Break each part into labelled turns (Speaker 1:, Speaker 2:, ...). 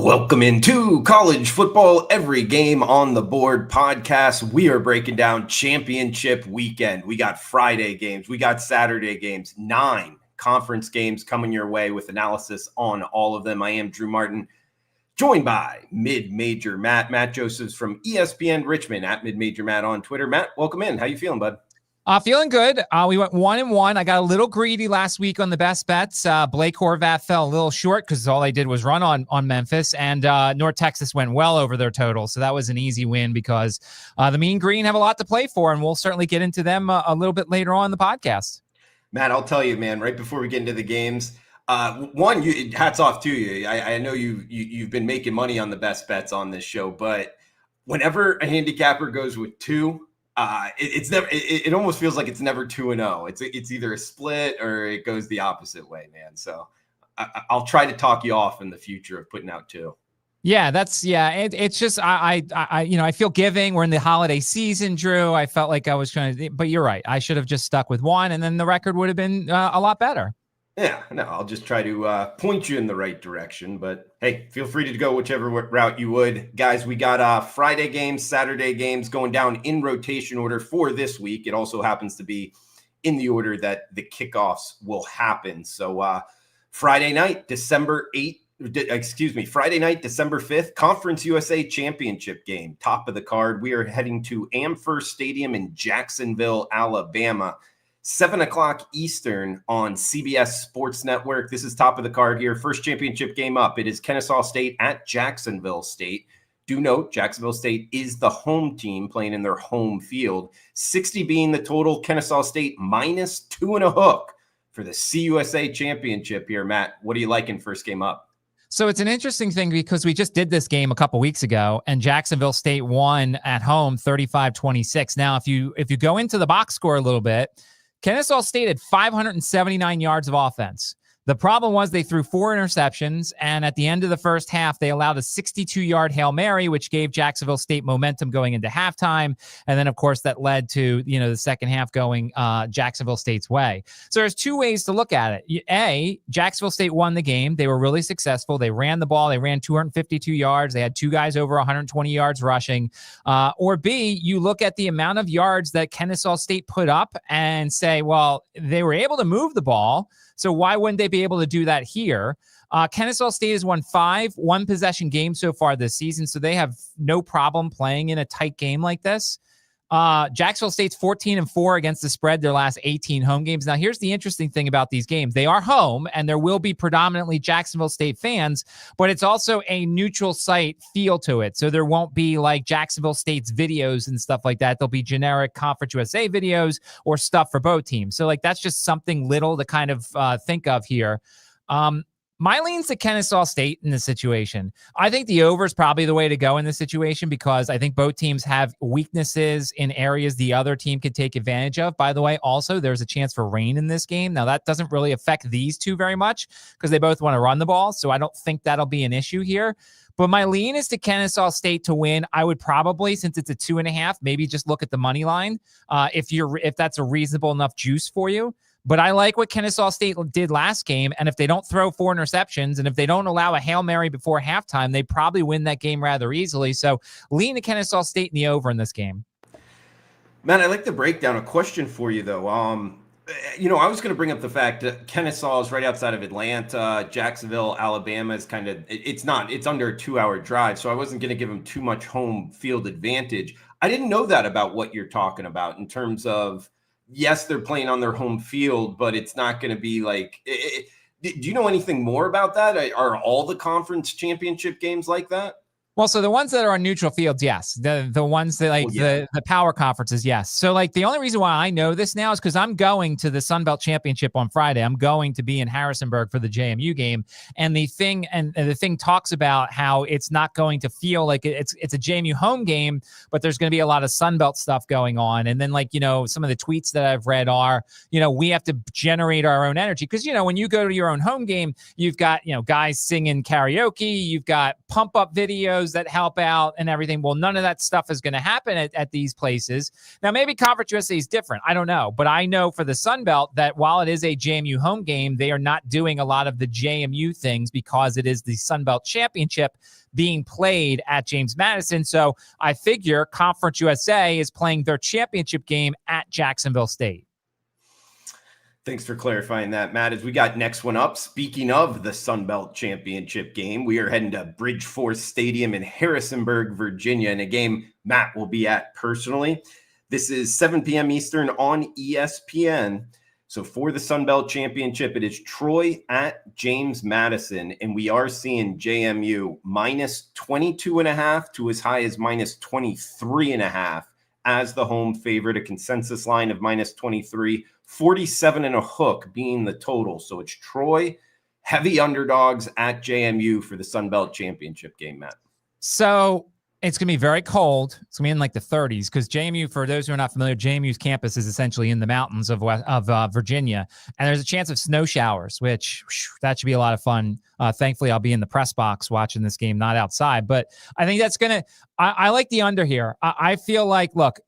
Speaker 1: Welcome into College Football Every Game on the Board podcast. We are breaking down championship weekend. We got Friday games. We got Saturday games. 9 conference games coming your way with analysis on all of them. I am Drew Martin, joined by Mid-Major Matt Josephs from ESPN Richmond at Mid-Major Matt on Twitter. Matt, welcome in. How you feeling, bud?
Speaker 2: Feeling good. We went 1-1. I got a little greedy last week on the best bets. Blake Horvath fell a little short because all they did was run on Memphis, and North Texas went well over their total. So that was an easy win because the Mean Green have a lot to play for, and we'll certainly get into them a little bit later on in the podcast.
Speaker 1: Matt, I'll tell you, man, right before we get into the games, hats off to you. I know you've been making money on the best bets on this show, but whenever a handicapper goes with 2, it's never. It almost feels like it's never 2-0. It's either a split or it goes the opposite way, man. So I'll try to talk you off in the future of putting out 2.
Speaker 2: Yeah, it's just I feel giving. We're in the holiday season, Drew. I felt like I was trying to, but you're right. I should have just stuck with 1, and then the record would have been a lot better.
Speaker 1: Yeah, no, I'll just try to point you in the right direction. But hey, feel free to go whichever route you would. Guys, we got Friday games, Saturday games going down in rotation order for this week. It also happens to be in the order that the kickoffs will happen. So Friday night, December 5th, Conference USA Championship game, top of the card. We are heading to Amherst Stadium in Jacksonville, Alabama. 7:00 Eastern on CBS Sports Network. This is top of the card here. First championship game up. It is Kennesaw State at Jacksonville State. Do note, Jacksonville State is the home team playing in their home field. 60 being the total. Kennesaw State -2 and a hook for the CUSA championship here. Matt, what are you liking first game up?
Speaker 2: So it's an interesting thing because we just did this game a couple weeks ago, and Jacksonville State won at home 35-26. Now, if you go into the box score a little bit, Kennesaw State had 579 yards of offense. The problem was they threw 4 interceptions, and at the end of the first half, they allowed a 62-yard Hail Mary, which gave Jacksonville State momentum going into halftime. And then, of course, that led to, the second half going Jacksonville State's way. So there's 2 ways to look at it. A, Jacksonville State won the game. They were really successful. They ran the ball. They ran 252 yards. They had 2 guys over 120 yards rushing. Or B, you look at the amount of yards that Kennesaw State put up and say, well, they were able to move the ball, so why wouldn't they be able to do that here? Kennesaw State has won 5 one-possession games so far this season, so they have no problem playing in a tight game like this. Jacksonville State's 14-4 against the spread their last 18 home games. Now, here's the interesting thing about these games. They are home, and there will be predominantly Jacksonville State fans, but it's also a neutral site feel to it. So there won't be like Jacksonville State's videos and stuff like that. There'll be generic Conference USA videos or stuff for both teams. So, that's just something little to kind of think of here. My lean's to Kennesaw State in this situation. I think the over is probably the way to go in this situation because I think both teams have weaknesses in areas the other team could take advantage of. By the way, also, there's a chance for rain in this game. Now, that doesn't really affect these two very much because they both want to run the ball, so I don't think that'll be an issue here. But my lean is to Kennesaw State to win. I would probably, since it's a 2.5, maybe just look at the money line if that's a reasonable enough juice for you. But I like what Kennesaw State did last game, and if they don't throw 4 interceptions and if they don't allow a Hail Mary before halftime, they probably win that game rather easily. So lean to Kennesaw State in the over in this game.
Speaker 1: Man, I like the breakdown. A question for you, though. I was going to bring up the fact that Kennesaw is right outside of Atlanta. Jacksonville, Alabama is it's under a 2-hour drive, so I wasn't going to give them too much home field advantage. I didn't know that about what you're talking about in terms of, yes, they're playing on their home field, but it's not going to be like do you know anything more about that? Are all the conference championship games like that?
Speaker 2: Well, so the ones that are on neutral fields, yes. The ones that the power conferences, yes. So the only reason why I know this now is because I'm going to the Sun Belt Championship on Friday. I'm going to be in Harrisonburg for the JMU game, and the thing talks about how it's not going to feel like it's a JMU home game, but there's going to be a lot of Sun Belt stuff going on. And then some of the tweets that I've read are, we have to generate our own energy because when you go to your own home game, you've got guys singing karaoke, you've got pump up videos. studios that help out and everything. Well, none of that stuff is going to happen at these places. Now, maybe Conference USA is different. I don't know. But I know for the Sun Belt that while it is a JMU home game, they are not doing a lot of the JMU things because it is the Sun Belt Championship being played at James Madison. So I figure Conference USA is playing their championship game at Jacksonville State.
Speaker 1: Thanks for clarifying that, Matt. As we got next one up, speaking of the Sun Belt Championship game, we are heading to Bridgeforth Stadium in Harrisonburg, Virginia, in a game Matt will be at personally. This is 7 p.m. Eastern on ESPN. So for the Sun Belt Championship, it is Troy at James Madison, and we are seeing JMU minus 22.5 to as high as minus 23.5 as the home favorite, a consensus line of minus 23, 47 and a hook being the total. So it's Troy, heavy underdogs at JMU for the Sun Belt Championship game, Matt.
Speaker 2: So it's going to be very cold. It's going to be in like the 30s because JMU, for those who are not familiar, JMU's campus is essentially in the mountains of Virginia. And there's a chance of snow showers, which that should be a lot of fun. Thankfully, I'll be in the press box watching this game, not outside. But I think that's going to – I like the under here. I feel like, look,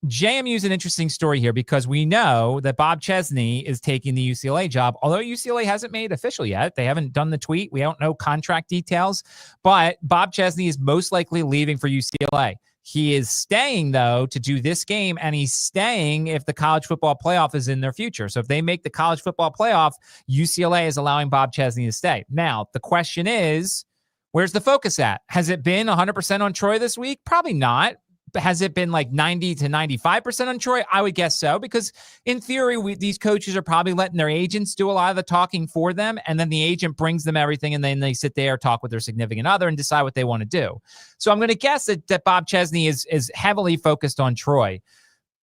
Speaker 2: JMU is an interesting story here because we know that Bob Chesney is taking the UCLA job, although UCLA hasn't made it official yet. They haven't done the tweet. We don't know contract details, but Bob Chesney is most likely leaving for UCLA. He is staying, though, to do this game, and he's staying if the college football playoff is in their future. So if they make the college football playoff, UCLA is allowing Bob Chesney to stay. Now, the question is, where's the focus at? Has it been 100% on Troy this week? Probably not. Has it been like 90 to 95% on Troy? I would guess so, because in theory, these coaches are probably letting their agents do a lot of the talking for them. And then the agent brings them everything. And then they sit there, talk with their significant other and decide what they want to do. So I'm going to guess that Bob Chesney is heavily focused on Troy.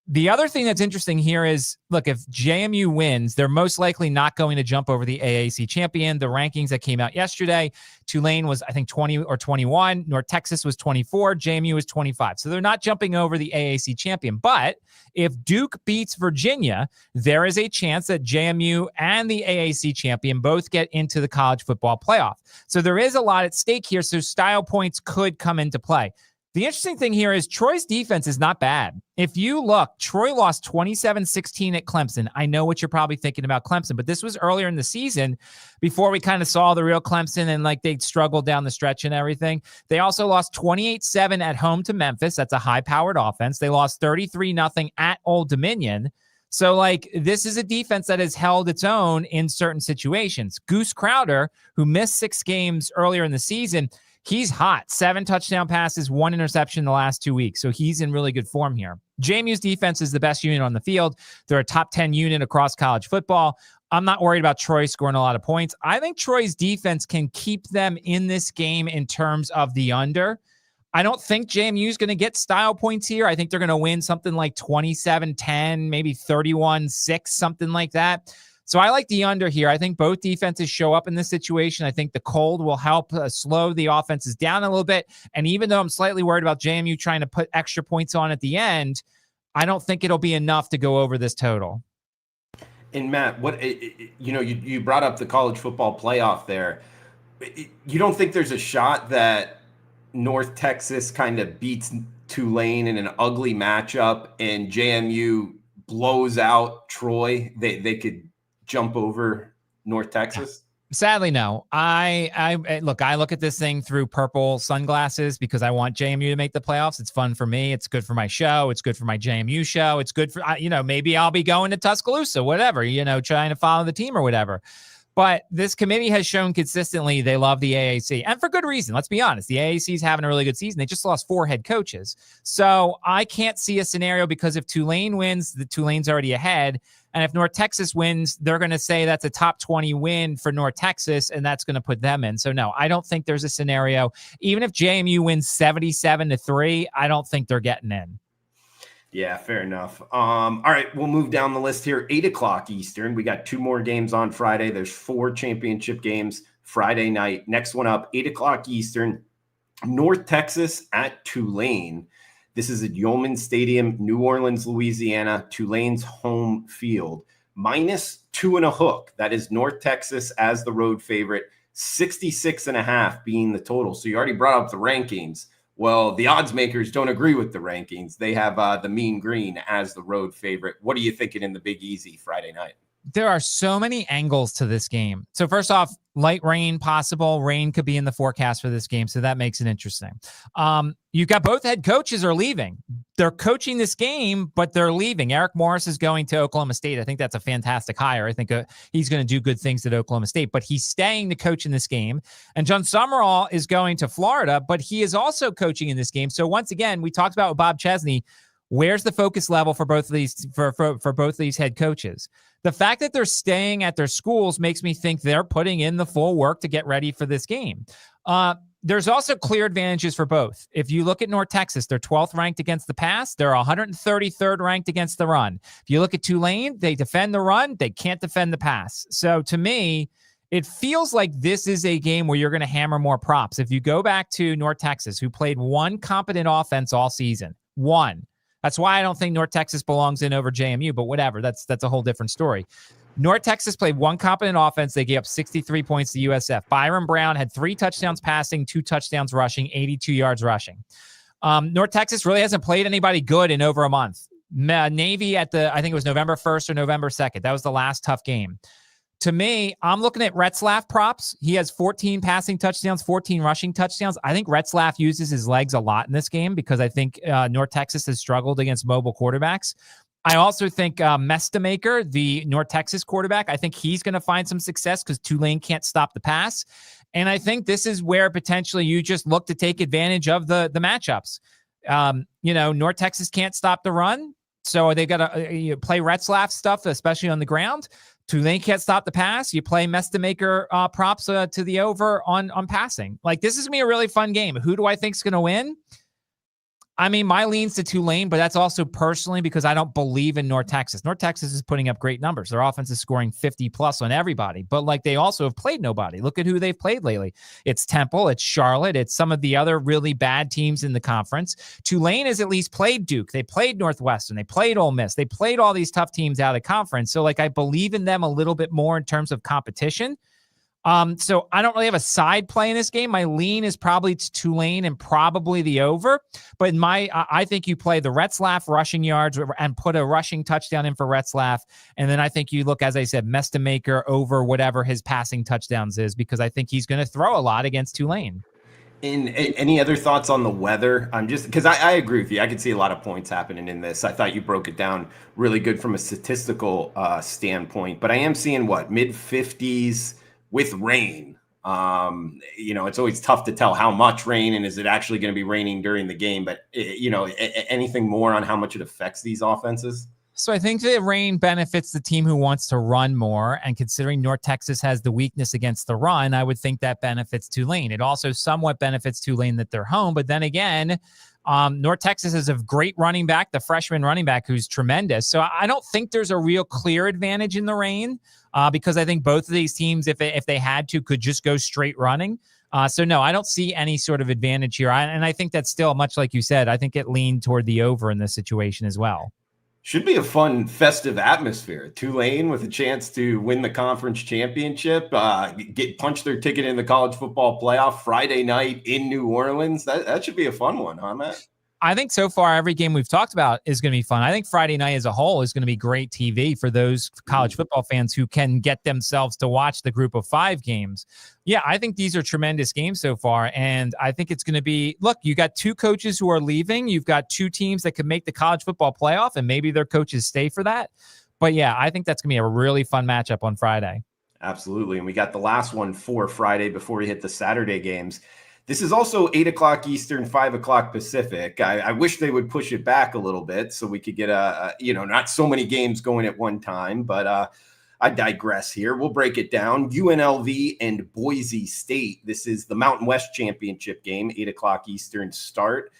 Speaker 2: The other thing that's interesting here is, look, if JMU wins, they're most likely not going to jump over the AAC champion. The rankings that came out yesterday, Tulane was, I think, 20 or 21. North Texas was 24. JMU was 25. So they're not jumping over the AAC champion. But if Duke beats Virginia, there is a chance that JMU and the AAC champion both get into the college football playoff. So there is a lot at stake here. So style points could come into play. The interesting thing here is Troy's defense is not bad. If you look, Troy lost 27-16 at Clemson. I know what you're probably thinking about Clemson, but this was earlier in the season before we kind of saw the real Clemson and like they struggled down the stretch and everything. They also lost 28-7 at home to Memphis. That's a high-powered offense. They lost 33-0 at Old Dominion. So, like, this is a defense that has held its own in certain situations. Goose Crowder, who missed 6 games earlier in the season, he's hot. 7 touchdown passes, 1 interception in the last 2 weeks. So he's in really good form here. JMU's defense is the best unit on the field. They're a top 10 unit across college football. I'm not worried about Troy scoring a lot of points. I think Troy's defense can keep them in this game in terms of the under. I don't think JMU is going to get style points here. I think they're going to win something like 27-10, maybe 31-6, something like that. So I like the under here. I think both defenses show up in this situation. I think the cold will help slow the offenses down a little bit. And even though I'm slightly worried about JMU trying to put extra points on at the end, I don't think it'll be enough to go over this total.
Speaker 1: And Matt, you brought up the college football playoff there. You don't think there's a shot that North Texas kind of beats Tulane in an ugly matchup and JMU blows out Troy? They could jump over North Texas?
Speaker 2: Sadly, no. I look at this thing through purple sunglasses because I want JMU to make the playoffs. It's fun for me. It's good for my show. It's good for my JMU show. It's good for, maybe I'll be going to Tuscaloosa, whatever, trying to follow the team or whatever. But this committee has shown consistently they love the AAC, and for good reason. Let's be honest. The AAC is having a really good season. They just lost 4 head coaches. So I can't see a scenario because if Tulane wins, the Tulane's already ahead. And if North Texas wins, they're going to say that's a top 20 win for North Texas, and that's going to put them in. So no, I don't think there's a scenario. Even if JMU wins 77-3, I don't think they're getting in.
Speaker 1: Yeah, fair enough. All right, we'll move down the list here. 8 o'clock Eastern. We got 2 more games on Friday. There's 4 championship games Friday night. Next one up, 8 o'clock Eastern. North Texas at Tulane. This is at Yeoman Stadium, New Orleans, Louisiana, Tulane's home field. -2 and a hook. That is North Texas as the road favorite. 66.5 being the total. So you already brought up the rankings. Well, the odds makers don't agree with the rankings. They have the Mean Green as the road favorite. What are you thinking in the Big Easy Friday night?
Speaker 2: There are so many angles to this game. So first off, light rain possible. Rain could be in the forecast for this game, so that makes it interesting. You've got both head coaches are leaving. They're coaching this game, but they're leaving. Eric Morris is going to Oklahoma State. I think that's a fantastic hire. I think he's going to do good things at Oklahoma State, but he's staying to coach in this game. And John Summerall is going to Florida, but he is also coaching in this game. So once again, we talked about Bob Chesney. Where's the focus level for both of these for both of these head coaches? The fact that they're staying at their schools makes me think they're putting in the full work to get ready for this game. There's also clear advantages for both. If you look at North Texas, they're 12th ranked against the pass. They're 133rd ranked against the run. If you look at Tulane, they defend the run. They can't defend the pass. So to me, it feels like this is a game where you're going to hammer more props. If you go back to North Texas, who played one competent offense all season, one. That's why I don't think North Texas belongs in over JMU, but whatever. That's a whole different story. North Texas played one competent offense. They gave up 63 points to USF. Byron Brown had 3 touchdowns passing, 2 touchdowns rushing, 82 yards rushing. North Texas really hasn't played anybody good in over a month. Navy I think it was November 1st or November 2nd. That was the last tough game. To me, I'm looking at Retzlaff props. He has 14 passing touchdowns, 14 rushing touchdowns. I think Retzlaff uses his legs a lot in this game because I think North Texas has struggled against mobile quarterbacks. I also think Mestamaker, the North Texas quarterback, I think he's going to find some success because Tulane can't stop the pass. And I think this is where potentially you just look to take advantage of the matchups. North Texas can't stop the run. So they got to play Retzlaff stuff, especially on the ground. Tulane can't stop the pass. You play Mestamaker props to the over on passing. Like, this is going to be a really fun game. Who do I think is going to win? I mean, my lean's to Tulane, but that's also personally because I don't believe in North Texas. North Texas is putting up great numbers. Their offense is scoring 50 plus on everybody, but like they also have played nobody. Look at who they've played lately. It's Temple, it's Charlotte, it's some of the other really bad teams in the conference. Tulane has at least played Duke. They played Northwestern. They played Ole Miss. They played all these tough teams out of conference. So like I believe in them a little bit more in terms of competition. So I don't really have a side play in this game. My lean is probably to Tulane and probably the over. But I think you play the Retzlaff rushing yards and put a rushing touchdown in for Retzlaff. And then I think you look, as I said, Mestamaker over whatever his passing touchdowns is, because I think he's going to throw a lot against Tulane.
Speaker 1: And any other thoughts on the weather? I'm just because I agree with you. I could see a lot of points happening in this. I thought you broke it down really good from a statistical standpoint. But I am seeing mid 50s. With rain, it's always tough to tell how much rain and is it actually going to be raining during the game. But, anything more on how much it affects these offenses?
Speaker 2: So I think the rain benefits the team who wants to run more. And considering North Texas has the weakness against the run, I would think that benefits Tulane. It also somewhat benefits Tulane that they're home. But then again, North Texas is a great running back, the freshman running back who's tremendous. So I don't think there's a real clear advantage in the rain because I think both of these teams, if they had to, could just go straight running. So no, I don't see any sort of advantage here. And I think that's still, much like you said, I think it leaned toward the over in this situation as well.
Speaker 1: Should be a fun, festive atmosphere. Tulane with a chance to win the conference championship, punch their ticket in the college football playoff Friday night in New Orleans. That should be a fun one, huh, Matt?
Speaker 2: I think so far every game we've talked about is going to be fun. I think Friday night as a whole is going to be great TV for those college football fans who can get themselves to watch the group of 5 games. Yeah, I think these are tremendous games so far. And I think it's going to be, look, you got 2 coaches who are leaving. You've got 2 teams that can make the college football playoff, and maybe their coaches stay for that. But yeah, I think that's going to be a really fun matchup on Friday.
Speaker 1: Absolutely. And we got the last one for Friday before we hit the Saturday games. This is also 8 o'clock Eastern, 5 o'clock Pacific. I wish they would push it back a little bit so we could get not so many games going at one time, but I digress here. We'll break it down. UNLV and Boise State. This is the Mountain West Championship game, 8 o'clock Eastern start.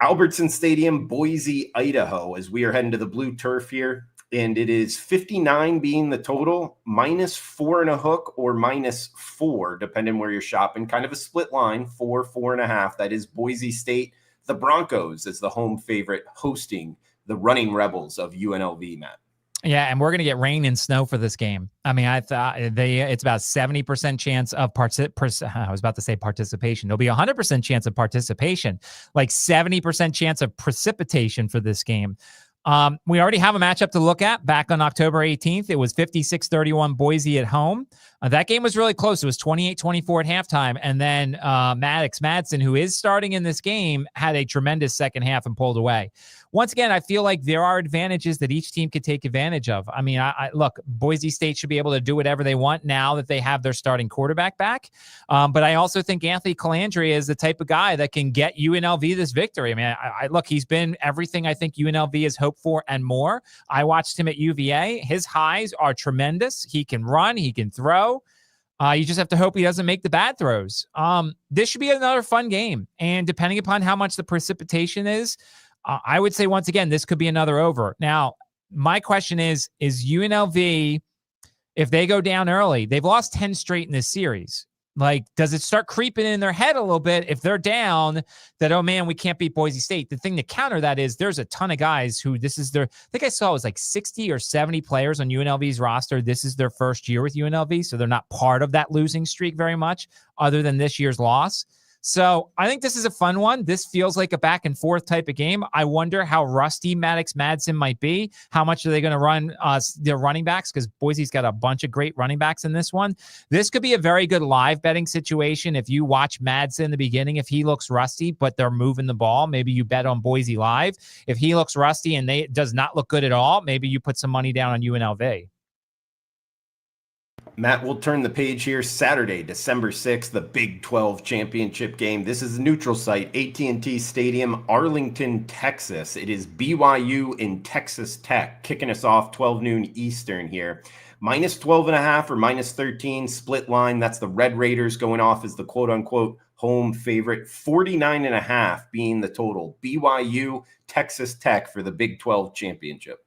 Speaker 1: Albertson Stadium, Boise, Idaho, as we are heading to the blue turf here. And it is 59 being the total, -4 and a hook or -4, depending where you're shopping. Kind of a split line, 4.5. That is Boise State. The Broncos as the home favorite hosting the running Rebels of UNLV, Matt.
Speaker 2: Yeah, and we're going to get rain and snow for this game. I mean, I thought it's about 70% chance of I was about to say participation. There'll be 100% chance of participation, like 70% chance of precipitation for this game. We already have a matchup to look at back on October 18th. It was 56-31 Boise at home. That game was really close. It was 28-24 at halftime. And then Maddox Madsen, who is starting in this game, had a tremendous second half and pulled away. Once again, I feel like there are advantages that each team could take advantage of. I mean, look, Boise State should be able to do whatever they want now that they have their starting quarterback back. But I also think Anthony Calandria is the type of guy that can get UNLV this victory. I mean, look, he's been everything I think UNLV has hoped for and more. I watched him at UVA. His highs are tremendous. He can run. He can throw. You just have to hope he doesn't make the bad throws. This should be another fun game. And depending upon how much the precipitation is, I would say, once again, this could be another over. Now, my question is UNLV, if they go down early, they've lost 10 straight in this series. Like, does it start creeping in their head a little bit if they're down that, oh, man, we can't beat Boise State? The thing to counter that is there's a ton of guys who this is their, I think I saw it was like 60 or 70 players on UNLV's roster. This is their first year with UNLV, so they're not part of that losing streak very much other than this year's loss. So I think this is a fun one. This feels like a back and forth type of game. I wonder how rusty Maddox Madsen might be. How much are they going to run their running backs? Because Boise's got a bunch of great running backs in this one. This could be a very good live betting situation. If you watch Madsen in the beginning, if he looks rusty, but they're moving the ball, maybe you bet on Boise live. If he looks rusty and does not look good at all, maybe you put some money down on UNLV.
Speaker 1: Matt, we'll turn the page here. Saturday, December 6th, the Big 12 championship game. This is a neutral site, AT&T Stadium, Arlington, Texas. It is BYU and Texas Tech, kicking us off 12 noon Eastern here. Minus 12.5 or minus 13 split line. That's the Red Raiders going off as the quote-unquote home favorite. 49.5 being the total. BYU, Texas Tech for the Big 12 championship.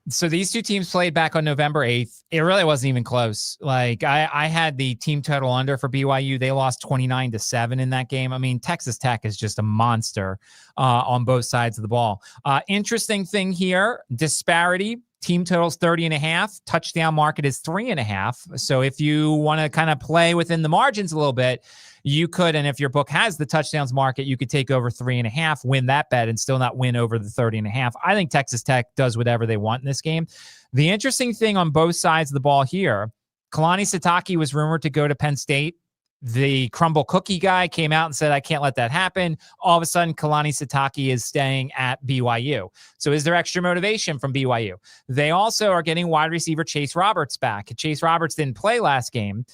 Speaker 2: So these two teams played back on November 8th. It really wasn't even close. Like I had the team total under for BYU. They lost 29-7 in that game. I mean, Texas Tech is just a monster on both sides of the ball. Interesting thing here, disparity. Team total's 30.5. Touchdown market is 3.5. So if you want to kind of play within the margins a little bit, you could, and if your book has the touchdowns market, you could take over 3.5, win that bet, and still not win over the 30.5. I think Texas Tech does whatever they want in this game. The interesting thing on both sides of the ball here, Kalani Sitake was rumored to go to Penn State. The crumble cookie guy came out and said, I can't let that happen. All of a sudden, Kalani Sitake is staying at BYU. So is there extra motivation from BYU? They also are getting wide receiver Chase Roberts back. Chase Roberts didn't play last game.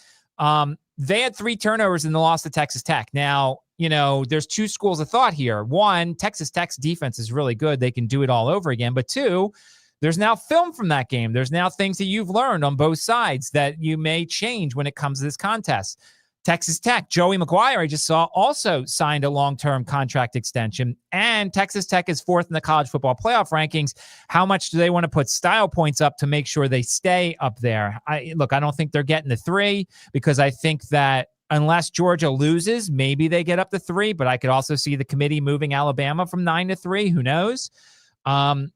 Speaker 2: They had 3 turnovers in the loss to Texas Tech. Now, you know, there's 2 schools of thought here. One, Texas Tech's defense is really good. They can do it all over again. But 2, there's now film from that game. There's now things that you've learned on both sides that you may change when it comes to this contest. Texas Tech, Joey McGuire, I just saw, also signed a long-term contract extension. And Texas Tech is 4th in the college football playoff rankings. How much do they want to put style points up to make sure they stay up there? I don't think they're getting to 3 because I think that unless Georgia loses, maybe they get up to 3. But I could also see the committee moving Alabama from 9 to 3. Who knows?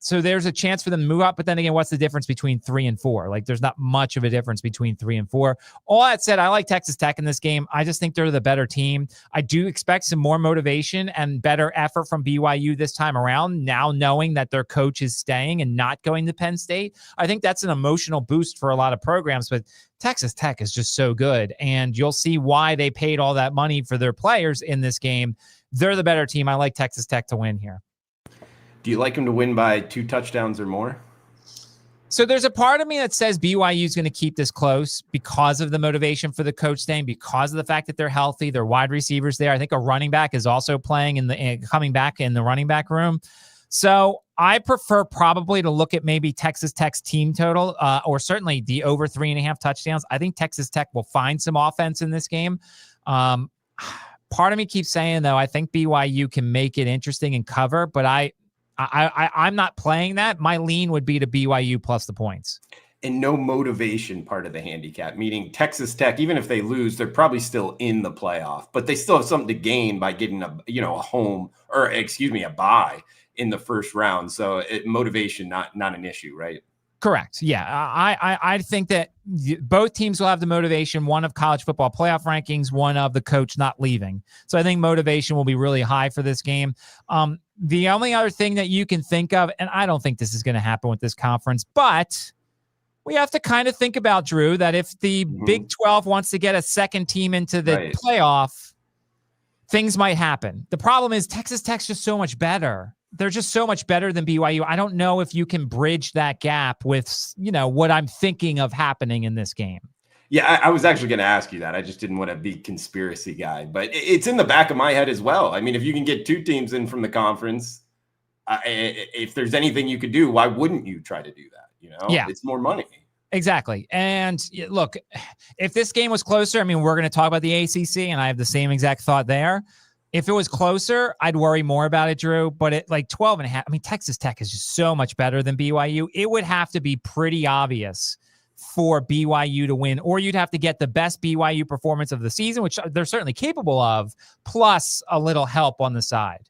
Speaker 2: So there's a chance for them to move up, but then again, what's the difference between 3 and 4? Like, there's not much of a difference between 3 and 4. All that said, I like Texas Tech in this game. I just think they're the better team. I do expect some more motivation and better effort from BYU this time around, now knowing that their coach is staying and not going to Penn State. I think that's an emotional boost for a lot of programs, but Texas Tech is just so good, and you'll see why they paid all that money for their players in this game. They're the better team. I like Texas Tech to win here.
Speaker 1: Do you like them to win by 2 touchdowns or more?
Speaker 2: So there's a part of me that says BYU is going to keep this close because of the motivation for the coach staying, because of the fact that they're healthy, their wide receivers there. I think a running back is also playing coming back in the running back room. So I prefer probably to look at maybe Texas Tech's team total or certainly the over 3.5 touchdowns. I think Texas Tech will find some offense in this game. Part of me keeps saying, though, I think BYU can make it interesting and cover, but I'm not playing that. My lean would be to BYU plus the points.
Speaker 1: And no motivation part of the handicap, meaning Texas Tech, even if they lose, they're probably still in the playoff, but they still have something to gain by getting a bye in the first round. So motivation, not an issue, right?
Speaker 2: Correct. Yeah. I think that both teams will have the motivation, one of college football playoff rankings, one of the coach not leaving. So I think motivation will be really high for this game. The only other thing that you can think of, and I don't think this is going to happen with this conference, but we have to kind of think about, Drew, that if the Big 12 wants to get a second team into the playoff, things might happen. The problem is Texas Tech's just so much better. They're just so much better than BYU. I don't know if you can bridge that gap with, what I'm thinking of happening in this game.
Speaker 1: Yeah, I was actually going to ask you that. I just didn't want to be conspiracy guy, but it's in the back of my head as well. I mean, if you can get two teams in from the conference, if there's anything you could do, why wouldn't you try to do that?
Speaker 2: Yeah.
Speaker 1: It's more money.
Speaker 2: Exactly. And look, if this game was closer, I mean, we're going to talk about the ACC, and I have the same exact thought there. If it was closer, I'd worry more about it, Drew. But at like 12.5, I mean, Texas Tech is just so much better than BYU. It would have to be pretty obvious for BYU to win, or you'd have to get the best BYU performance of the season, which they're certainly capable of, plus a little help on the side.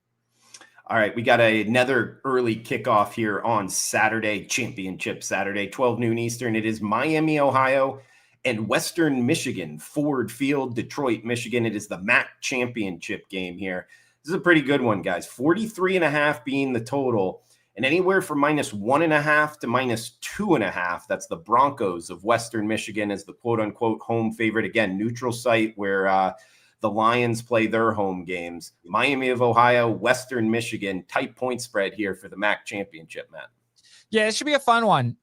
Speaker 1: All right, we got another early kickoff here on Saturday, Championship Saturday, 12 noon Eastern. It is Miami, Ohio, and Western Michigan, Ford Field, Detroit, Michigan. It is the MAC championship game here. This is a pretty good one, guys. 43.5 being the total, and anywhere from -1.5 to -2.5. That's the Broncos of Western Michigan as the quote-unquote home favorite. Again, neutral site where the Lions play their home games. Miami of Ohio, Western Michigan, tight point spread here for the MAC championship, Matt.
Speaker 2: Yeah, it should be a fun one.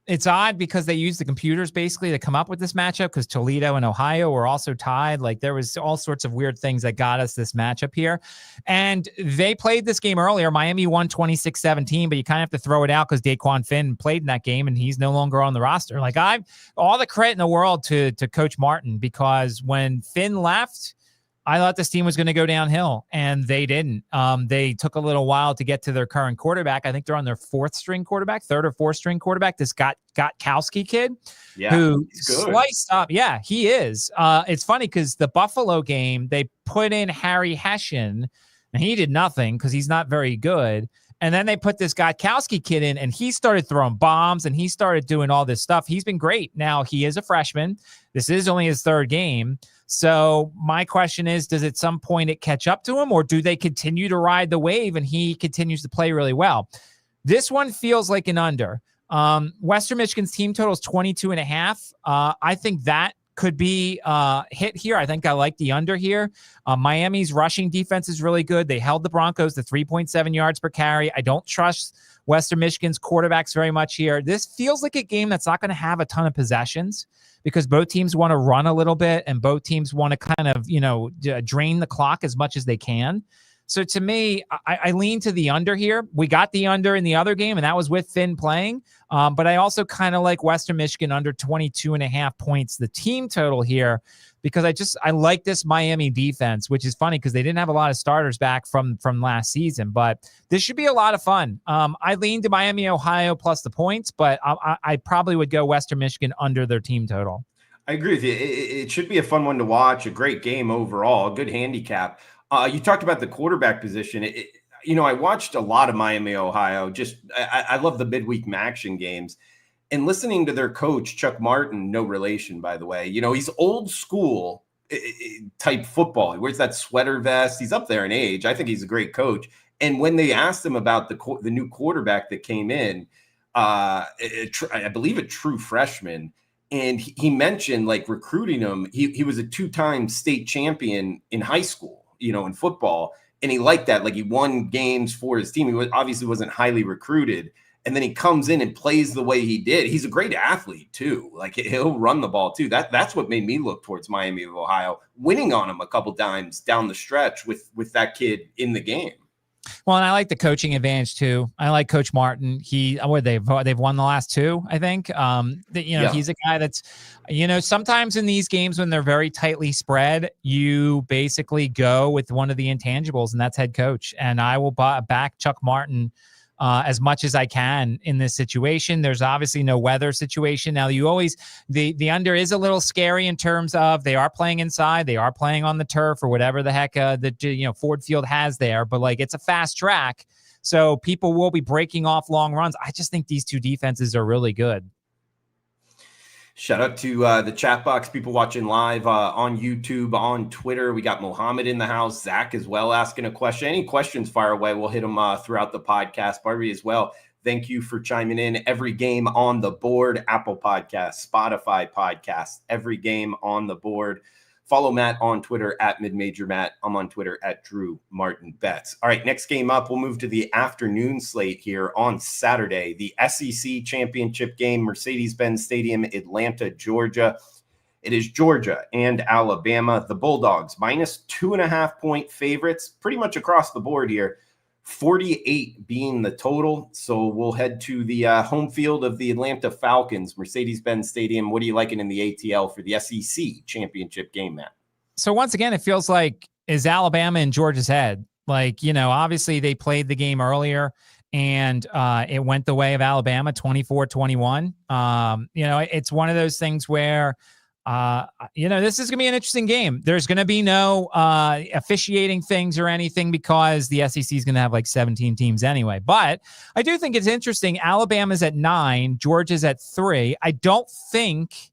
Speaker 2: It's odd because they used the computers basically to come up with this matchup because Toledo and Ohio were also tied. Like there was all sorts of weird things that got us this matchup here. And they played this game earlier. Miami won 26-17, but you kind of have to throw it out because Daquan Finn played in that game and he's no longer on the roster. Like I've all the credit in the world to Coach Martin, because when Finn left, I thought this team was going to go downhill, and they didn't. They took a little while to get to their current quarterback. I think they're on their third or fourth string quarterback. This Gotkowski kid, who sliced up. Yeah, he is. It's funny because the Buffalo game, they put in Harry Hession, and he did nothing because he's not very good. And then they put this Gotkowski kid in, and he started throwing bombs, and he started doing all this stuff. He's been great. Now, he is a freshman. This is only his third game. So my question is, does at some point it catch up to him, or do they continue to ride the wave and he continues to play really well? This one feels like an under. Western Michigan's team total is 22.5. I think that could be hit here. I think I like the under here. Miami's rushing defense is really good. They held the Broncos to 3.7 yards per carry. I don't trust Western Michigan's quarterbacks very much here. This feels like a game that's not going to have a ton of possessions because both teams want to run a little bit and both teams want to kind of, drain the clock as much as they can. So to me, I lean to the under here. We got the under in the other game, and that was with Finn playing. But I also kind of like Western Michigan under 22.5 points, the team total here, because I like this Miami defense, which is funny because they didn't have a lot of starters back from last season. But this should be a lot of fun. I lean to Miami, Ohio plus the points, but I probably would go Western Michigan under their team total.
Speaker 1: I agree with you. It should be a fun one to watch, a great game overall, a good handicap. You talked about the quarterback position. I watched a lot of Miami, Ohio. I love the midweek action games. And listening to their coach, Chuck Martin, no relation, by the way, he's old school type football. He wears that sweater vest. He's up there in age. I think he's a great coach. And when they asked him about the new quarterback that came in, I believe a true freshman, and he mentioned like recruiting him. He was a 2-time state champion in high school, in football. And he liked that. Like he won games for his team. He obviously wasn't highly recruited. And then he comes in and plays the way he did. He's a great athlete too. Like he'll run the ball too. That's what made me look towards Miami of Ohio, winning on him a couple times down the stretch with that kid in the game.
Speaker 2: Well, and I like the coaching advantage too. I like Coach Martin. They've won the last 2, I think. He's a guy that's, sometimes in these games when they're very tightly spread, you basically go with one of the intangibles, and that's head coach. And I will back Chuck Martin as much as I can in this situation. There's obviously no weather situation. Now the under is a little scary in terms of they are playing inside, they are playing on the turf or whatever the heck Ford Field has there, but like it's a fast track. So people will be breaking off long runs. I just think these two defenses are really good.
Speaker 1: Shout out to the chat box, people watching live on YouTube, on Twitter. We got Mohammed in the house, Zach as well asking a question. Any questions, fire away. We'll hit them throughout the podcast. Barbie as well. Thank you for chiming in. Every game on the board, Apple Podcasts, Spotify Podcasts, every game on the board. Follow Matt on Twitter at MidMajorMatt. I'm on Twitter at Drew Martin Betts. All right, next game up, we'll move to the afternoon slate here on Saturday. The SEC championship game, Mercedes-Benz Stadium, Atlanta, Georgia. It is Georgia and Alabama. The Bulldogs, minus 2.5-point favorites, pretty much across the board here. 48 being the total. So we'll head to the home field of the Atlanta Falcons, Mercedes-Benz Stadium. What are you liking in the ATL for the SEC championship game, Matt?
Speaker 2: So once again, it feels like is Alabama in Georgia's head. Like, obviously they played the game earlier and it went the way of Alabama 24-21. It's one of those things where this is going to be an interesting game. There's going to be no officiating things or anything because the SEC is going to have like 17 teams anyway. But I do think it's interesting. Alabama's at 9, Georgia's at 3. I don't think,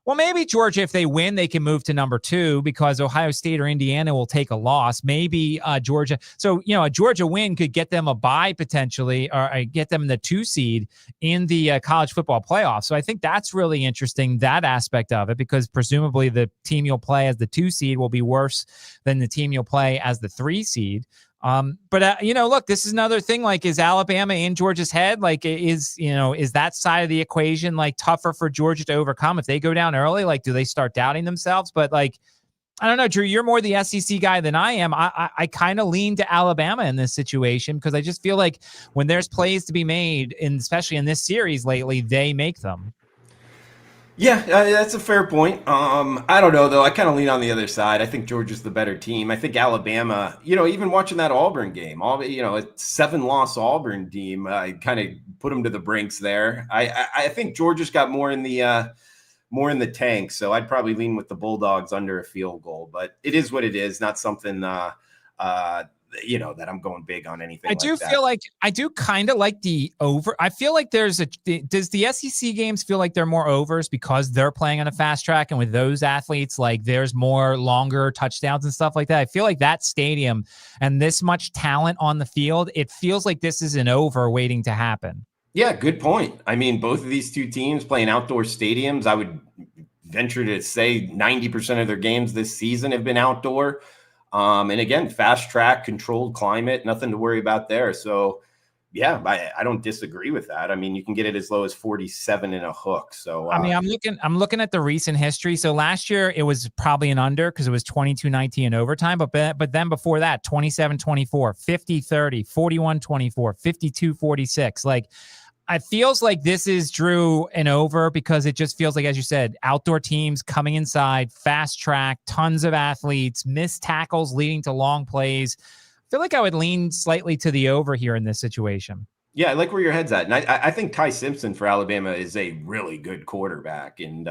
Speaker 2: well, maybe Georgia, if they win, they can move to number 2 because Ohio State or Indiana will take a loss. Maybe Georgia. So, a Georgia win could get them a bye potentially, or get them the 2 seed in the college football playoff. So I think that's really interesting, that aspect of it, because presumably the team you'll play as the 2 seed will be worse than the team you'll play as the 3 seed. Look, this is another thing. Like, is Alabama in Georgia's head? Like, is that side of the equation like tougher for Georgia to overcome if they go down early? Like, do they start doubting themselves? But like, I don't know, Drew, you're more the SEC guy than I am. I kind of lean to Alabama in this situation because I just feel like when there's plays to be made, and especially in this series lately, they make them.
Speaker 1: Yeah, that's a fair point. I don't know, though. I kind of lean on the other side. I think Georgia's the better team. I think Alabama, even watching that Auburn game, a 7-loss Auburn team, I kind of put them to the brinks there. I think Georgia's got more in the tank, so I'd probably lean with the Bulldogs under a field goal. But it is what it is, not something that I'm going big on anything.
Speaker 2: I do kind of like the over. I feel like does the SEC games feel like they're more overs because they're playing on a fast track, and with those athletes, like there's more longer touchdowns and stuff like that. I feel like that stadium and this much talent on the field, it feels like this is an over waiting to happen.
Speaker 1: Yeah, good point. I mean, both of these two teams playing outdoor stadiums. I would venture to say 90% of their games this season have been outdoor. And again, fast track, controlled climate, nothing to worry about there. So, yeah, I don't disagree with that. I mean, you can get it as low as 47 in a hook. So,
Speaker 2: I'm looking at the recent history. So last year it was probably an under because it was 22-19 in overtime. But then before that, 27-24, 50-30, 41-24, 52-46. Like, it feels like this is, Drew, an over because it just feels like, as you said, outdoor teams coming inside, fast track, tons of athletes, missed tackles leading to long plays. I feel like I would lean slightly to the over here in this situation.
Speaker 1: Yeah, I like where your head's at. And I think Ty Simpson for Alabama is a really good quarterback. And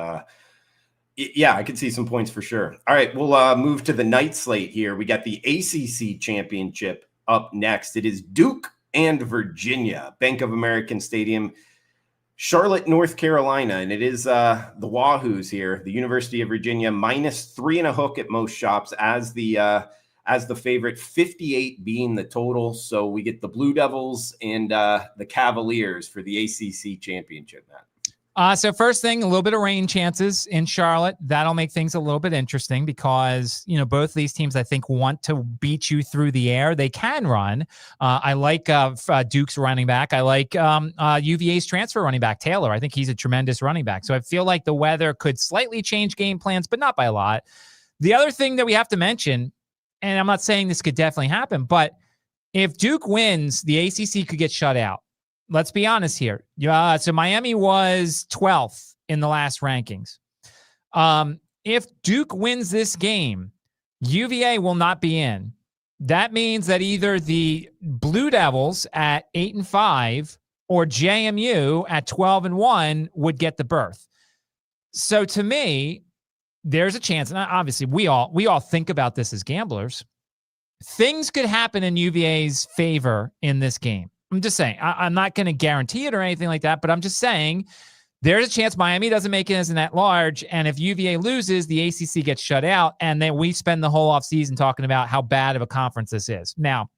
Speaker 1: yeah, I could see some points for sure. All right, we'll move to the night slate here. We got the ACC championship up next. It is Duke and Virginia, Bank of America Stadium, Charlotte, North Carolina. And it is the Wahoos here, the University of Virginia, minus 3 and a hook at most shops as the favorite, 58 being the total. So we get the Blue Devils and the Cavaliers for the ACC championship, Matt.
Speaker 2: So first thing, a little bit of rain chances in Charlotte. That'll make things a little bit interesting because, both these teams, I think, want to beat you through the air. They can run. I like Duke's running back. I like UVA's transfer running back, Taylor. I think he's a tremendous running back. So I feel like the weather could slightly change game plans, but not by a lot. The other thing that we have to mention, and I'm not saying this could definitely happen, but if Duke wins, the ACC could get shut out. Let's be honest here. So Miami was 12th in the last rankings. If Duke wins this game, UVA will not be in. That means that either the Blue Devils at 8-5 or JMU at 12-1 would get the berth. So to me, there's a chance, and obviously we all think about this as gamblers. things could happen in UVA's favor in this game. I'm just saying. I'm not going to guarantee it or anything like that, but I'm just saying there's a chance Miami doesn't make it as an at-large, and if UVA loses, the ACC gets shut out, and then we spend the whole offseason talking about how bad of a conference this is. Now,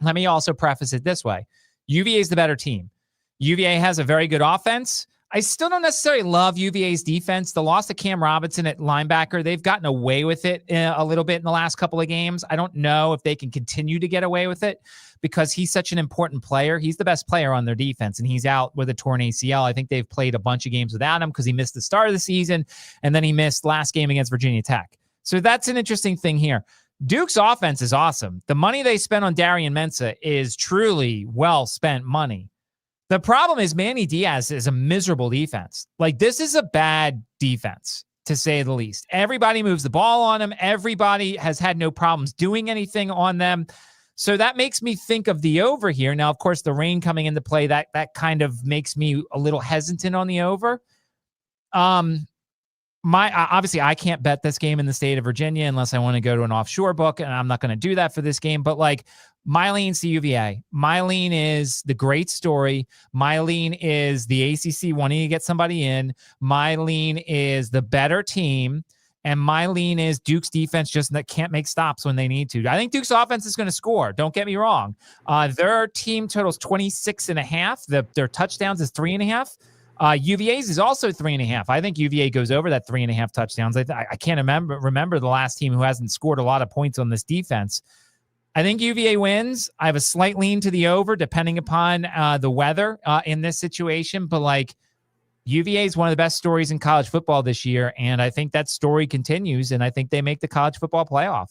Speaker 2: let me also preface it this way. UVA is the better team. UVA has a very good offense. I still don't necessarily love UVA's defense. The loss of Cam Robinson at linebacker, they've gotten away with it a little bit in the last couple of games. I don't know if they can continue to get away with it because he's such an important player. He's the best player on their defense, and he's out with a torn ACL. I think they've played a bunch of games without him because he missed the start of the season, and then he missed last game against Virginia Tech. So that's an interesting thing here. Duke's offense is awesome. The money they spent on Darian Mensah is truly well-spent money. The problem is Manny Diaz is a miserable defense. Like, this is a bad defense, to say the least. Everybody moves the ball on him. Everybody has had no problems doing anything on them. So that makes me think of the over here. Now, of course, the rain coming into play, that kind of makes me a little hesitant on the over. Obviously, I can't bet this game in the state of Virginia unless I want to go to an offshore book, and I'm not going to do that for this game. But like, my lean's the UVA. My lean is the great story. My lean is the ACC wanting to get somebody in. My lean is the better team. And my lean is Duke's defense just that can't make stops when they need to. I think Duke's offense is going to score. Don't get me wrong. Their team totals 26.5. Their touchdowns is 3.5. UVA's is also 3.5. I think UVA goes over that 3.5 touchdowns. I can't remember the last team who hasn't scored a lot of points on this defense. I think UVA wins. I have a slight lean to the over, depending upon the weather in this situation. But like, UVA is one of the best stories in college football this year, and I think that story continues. And I think they make the college football playoff.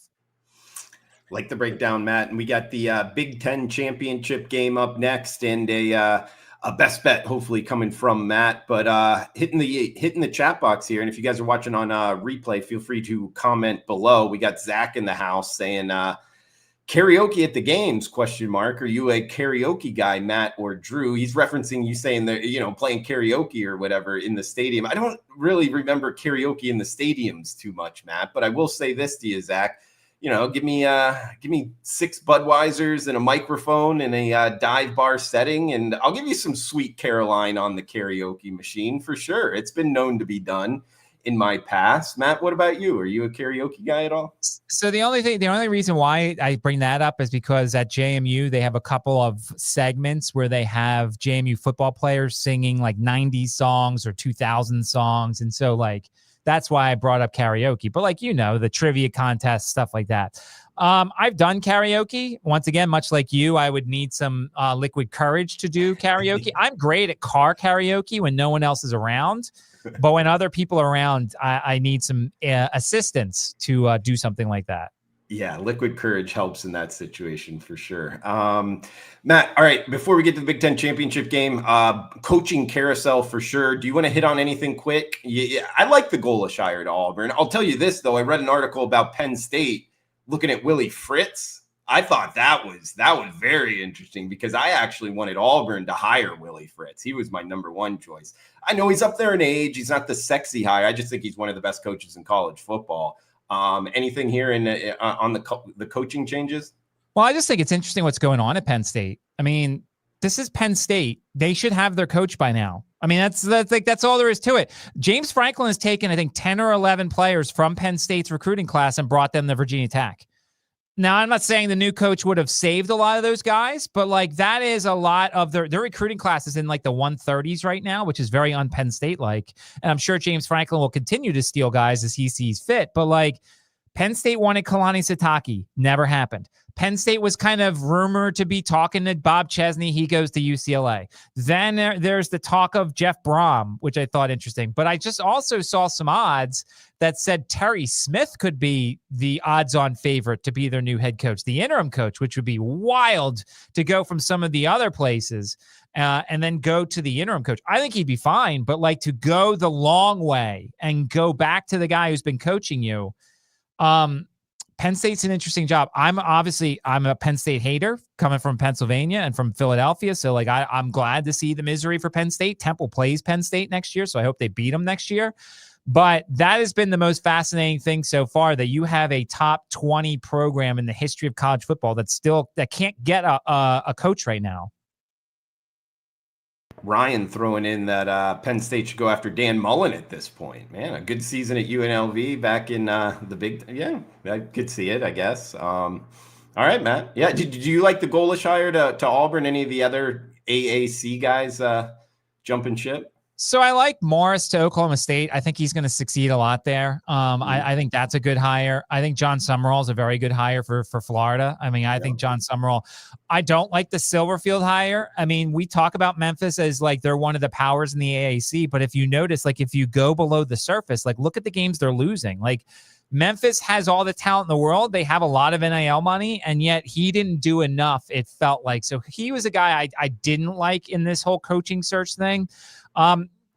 Speaker 1: Like the breakdown, Matt, and we got the Big Ten championship game up next, and a best bet hopefully coming from Matt. But hitting the chat box here, and if you guys are watching on replay, feel free to comment below. We got Zach in the house saying karaoke at the games, ? Are you a karaoke guy, Matt or Drew? He's referencing you saying that, playing karaoke or whatever in the stadium. I don't really remember karaoke in the stadiums too much, Matt, but I will say this to you, Zach. Give me 6 Budweisers and a microphone in a dive bar setting, and I'll give you some Sweet Caroline on the karaoke machine for sure. It's been known to be done in my past. Matt, what about you? Are you a karaoke guy at all?
Speaker 2: So the only reason why I bring that up is because at JMU, they have a couple of segments where they have JMU football players singing like 90s songs or 2000 songs. And so like, that's why I brought up karaoke, but like, the trivia contest, stuff like that. I've done karaoke. Once again, much like you, I would need some liquid courage to do karaoke. I'm great at car karaoke when no one else is around. But when other people are around, I need some assistance to do something like that.
Speaker 1: Yeah, liquid courage helps in that situation for sure. Matt, all right, before we get to the Big Ten championship game, coaching carousel for sure. Do you want to hit on anything quick? Yeah, I like the goal of Shire to Auburn. I'll tell you this, though. I read an article about Penn State looking at Willie Fritz. I thought that was very interesting because I actually wanted Auburn to hire Willie Fritz. He was my number one choice. I know he's up there in age. He's not the sexy hire. I just think he's one of the best coaches in college football. Anything here on the coaching changes?
Speaker 2: Well, I just think it's interesting what's going on at Penn State. I mean, this is Penn State. They should have their coach by now. I mean, that's all there is to it. James Franklin has taken, I think, 10 or 11 players from Penn State's recruiting class and brought them to Virginia Tech. Now, I'm not saying the new coach would have saved a lot of those guys, but like that is a lot of their recruiting classes in like the 130s right now, which is very un-Penn State-like. And I'm sure James Franklin will continue to steal guys as he sees fit. But like Penn State wanted Kalani Sitake. Never happened. Penn State was kind of rumored to be talking to Bob Chesney. He goes to UCLA. Then there's the talk of Jeff Brom, which I thought interesting. But I just also saw some odds that said Terry Smith could be the odds-on favorite to be their new head coach, the interim coach, which would be wild to go from some of the other places and then go to the interim coach. I think he'd be fine, but like to go the long way and go back to the guy who's been coaching you, Penn State's an interesting job. I'm a Penn State hater coming from Pennsylvania and from Philadelphia. So like, I'm glad to see the misery for Penn State. Temple plays Penn State next year. So I hope they beat them next year. But that has been the most fascinating thing so far, that you have a top 20 program in the history of college football that can't get a coach right now.
Speaker 1: Ryan throwing in that Penn State should go after Dan Mullen at this point. Man, a good season at UNLV back in the Big. Yeah, I could see it, I guess. All right, Matt. Yeah, did you like the Golish hire to Auburn? Any of the other AAC guys jumping ship?
Speaker 2: So I like Morris to Oklahoma State. I think he's going to succeed a lot there. I think that's a good hire. I think John Summerall is a very good hire for Florida. I mean, I think John Summerall. I don't like the Silverfield hire. I mean, we talk about Memphis as like they're one of the powers in the AAC, but if you notice, like if you go below the surface, like look at the games they're losing. Like Memphis has all the talent in the world. They have a lot of NIL money, and yet he didn't do enough, it felt like. So he was a guy I didn't like in this whole coaching search thing.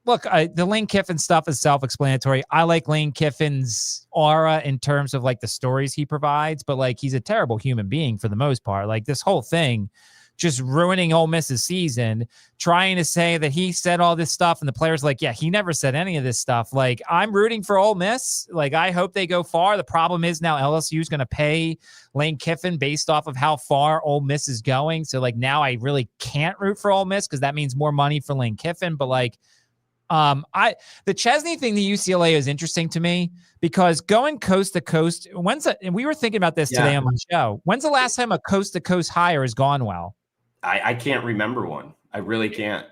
Speaker 2: Look, the Lane Kiffin stuff is self-explanatory. I like Lane Kiffin's aura in terms of like the stories he provides, but like he's a terrible human being for the most part. Like this whole thing, just ruining Ole Miss's season, trying to say that he said all this stuff, and the players like, yeah, he never said any of this stuff. Like I'm rooting for Ole Miss. Like I hope they go far. The problem is now LSU is going to pay Lane Kiffin based off of how far Ole Miss is going. So like now I really can't root for Ole Miss because that means more money for Lane Kiffin. But like, the Chesney thing, the UCLA is interesting to me because going coast to coast, and we were thinking about this today on my show. When's the last time a coast to coast hire has gone well?
Speaker 1: I can't remember one. I really can't.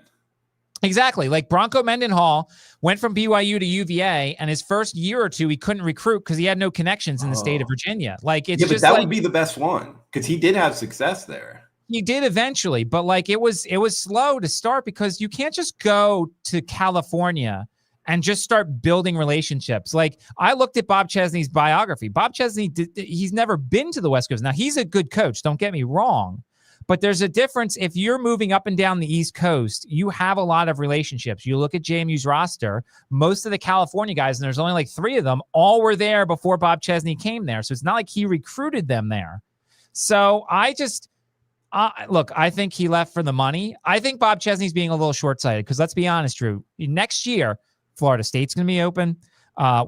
Speaker 2: Exactly. Like Bronco Mendenhall went from BYU to UVA, and his first year or two, he couldn't recruit because he had no connections in the state of Virginia. Like it's just
Speaker 1: that would be the best one because he did have success there.
Speaker 2: He did eventually, but like it was slow to start because you can't just go to California and just start building relationships. Like I looked at Bob Chesney's biography. Bob Chesney, he's never been to the West Coast. Now he's a good coach. Don't get me wrong, but there's a difference. If you're moving up and down the East Coast, you have a lot of relationships. You look at JMU's roster, most of the California guys, and there's only like 3 of them, all were there before Bob Chesney came there. So it's not like he recruited them there. So look, I think he left for the money. I think Bob Chesney's being a little short-sighted because let's be honest, Drew. Next year, Florida State's going to be open.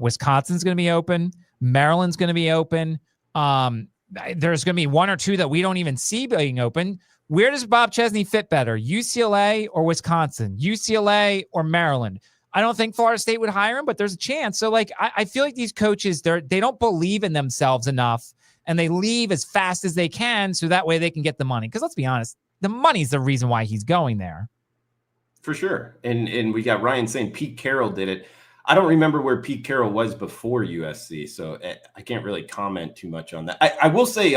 Speaker 2: Wisconsin's going to be open. Maryland's going to be open. There's going to be 1 or 2 that we don't even see being open. Where does Bob Chesney fit better, UCLA or Wisconsin? UCLA or Maryland? I don't think Florida State would hire him, but there's a chance. So, like, I feel like these coaches, they don't believe in themselves enough, and they leave as fast as they can so that way they can get the money. Because let's be honest, the money's the reason why he's going there.
Speaker 1: For sure. And we got Ryan saying Pete Carroll did it. I don't remember where Pete Carroll was before USC, so I can't really comment too much on that. I will say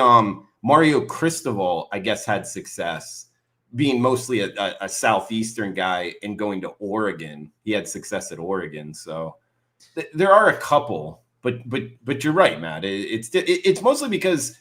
Speaker 1: Mario Cristobal, I guess, had success being mostly a Southeastern guy and going to Oregon. He had success at Oregon. So there are a couple. But you're right, Matt. It's mostly because,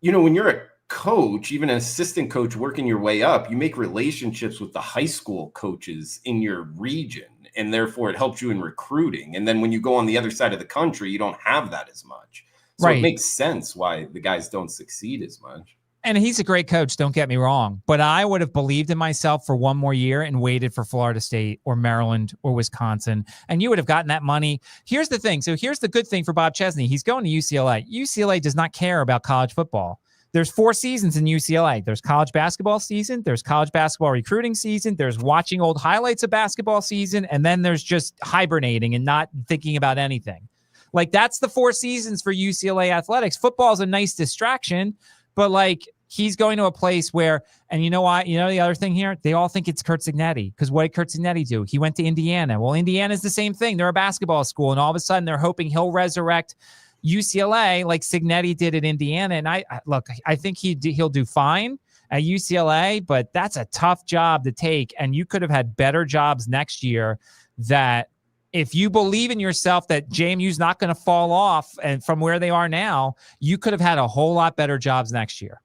Speaker 1: when you're a coach, even an assistant coach working your way up, you make relationships with the high school coaches in your region, and therefore it helps you in recruiting. And then when you go on the other side of the country, you don't have that as much. So It makes sense why the guys don't succeed as much.
Speaker 2: And he's a great coach, don't get me wrong. But I would have believed in myself for 1 more year and waited for Florida State or Maryland or Wisconsin. And you would have gotten that money. Here's the thing. So here's the good thing for Bob Chesney. He's going to UCLA. UCLA does not care about college football. There's 4 seasons in UCLA. There's college basketball season. There's college basketball recruiting season. There's watching old highlights of basketball season. And then there's just hibernating and not thinking about anything. Like that's the 4 seasons for UCLA athletics. Football is a nice distraction, but like, he's going to a place where, and you know what? You know the other thing here? They all think it's Curt Cignetti because what did Curt Cignetti do? He went to Indiana. Well, Indiana's the same thing. They're a basketball school, and all of a sudden they're hoping he'll resurrect UCLA like Cignetti did at Indiana. And I think he'll do fine at UCLA, but that's a tough job to take, and you could have had better jobs next year that if you believe in yourself that JMU's not going to fall off and from where they are now, you could have had a whole lot better jobs next year.